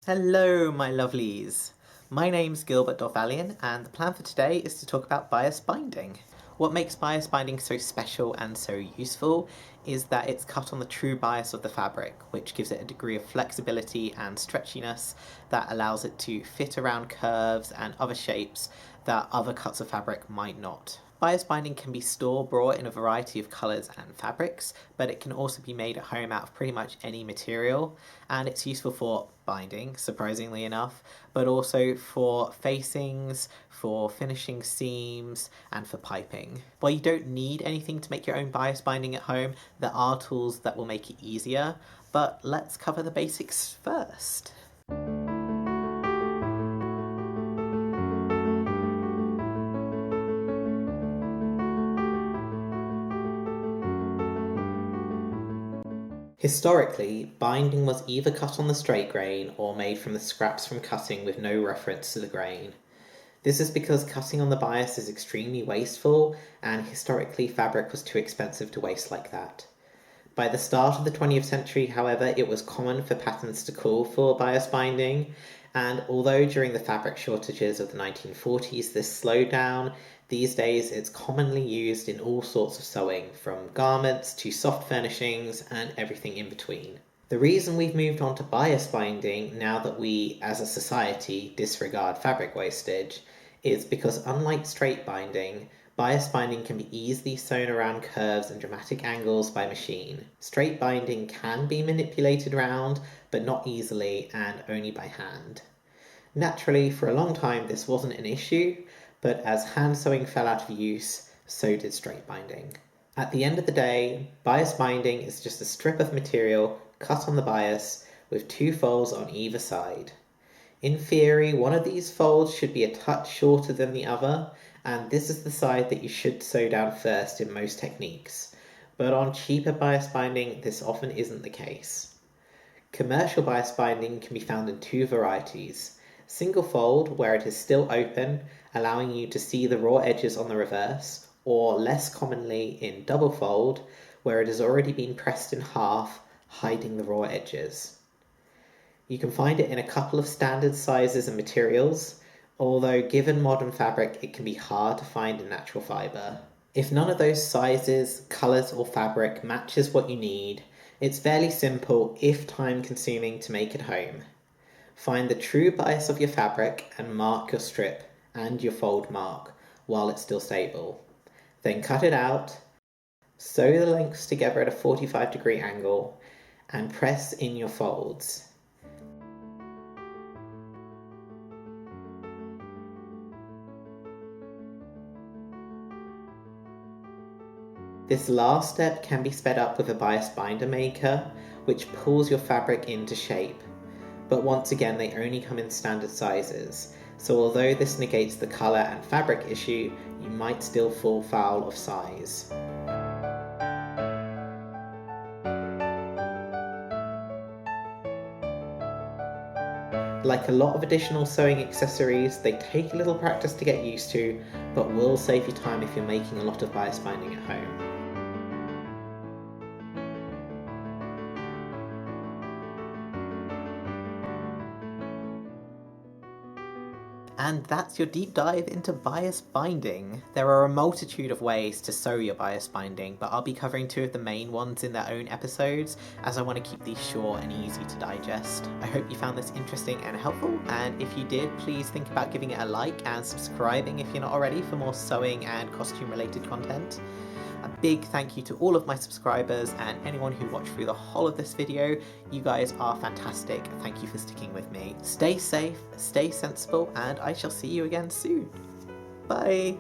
Hello, my lovelies. My name's Gilbert Dolthalion, and the plan for today is to talk about bias binding. What makes bias binding so special and so useful is that it's cut on the true bias of the fabric, which gives it a degree of flexibility and stretchiness that allows it to fit around curves and other shapes that other cuts of fabric might not. Bias binding can be store-bought in a variety of colours and fabrics, but it can also be made at home out of pretty much any material, and it's useful for binding, surprisingly enough, but also for facings, for finishing seams, and for piping. While you don't need anything to make your own bias binding at home, there are tools that will make it easier, but let's cover the basics first. Historically, binding was either cut on the straight grain or made from the scraps from cutting with no reference to the grain. This is because cutting on the bias is extremely wasteful, and historically fabric was too expensive to waste like that. By the start of the 20th century, however, it was common for patterns to call for bias binding, and although during the fabric shortages of the 1940s this slowed down, these days it's commonly used in all sorts of sewing, from garments to soft furnishings and everything in between. The reason we've moved on to bias binding now that we, as a society, disregard fabric wastage is because unlike straight binding, bias binding can be easily sewn around curves and dramatic angles by machine. Straight binding can be manipulated around, but not easily and only by hand. Naturally, for a long time this wasn't an issue, but as hand sewing fell out of use, so did straight binding. At the end of the day, bias binding is just a strip of material cut on the bias with two folds on either side. In theory, one of these folds should be a touch shorter than the other, and this is the side that you should sew down first in most techniques. But on cheaper bias binding, this often isn't the case. Commercial bias binding can be found in two varieties. Single fold, where it is still open, allowing you to see the raw edges on the reverse, or less commonly in double fold, where it has already been pressed in half, hiding the raw edges. You can find it in a couple of standard sizes and materials, although given modern fabric it can be hard to find in natural fibre. If none of those sizes, colours or fabric matches what you need, it's fairly simple if time consuming to make at home. Find the true bias of your fabric and mark your strip and your fold mark while it's still stable. Then cut it out, sew the lengths together at a 45-degree angle, and press in your folds. This last step can be sped up with a bias binder maker, which pulls your fabric into shape. But once again, they only come in standard sizes, so although this negates the colour and fabric issue, you might still fall foul of size. Like a lot of additional sewing accessories, they take a little practice to get used to, but will save you time if you're making a lot of bias binding at home. And that's your deep dive into bias binding. There are a multitude of ways to sew your bias binding, but I'll be covering two of the main ones in their own episodes, as I want to keep these short and easy to digest. I hope you found this interesting and helpful, and if you did, please think about giving it a like and subscribing if you're not already for more sewing and costume related content. A big thank you to all of my subscribers and anyone who watched through the whole of this video. You guys are fantastic. Thank you for sticking with me. Stay safe, stay sensible, and I shall see you again soon. Bye!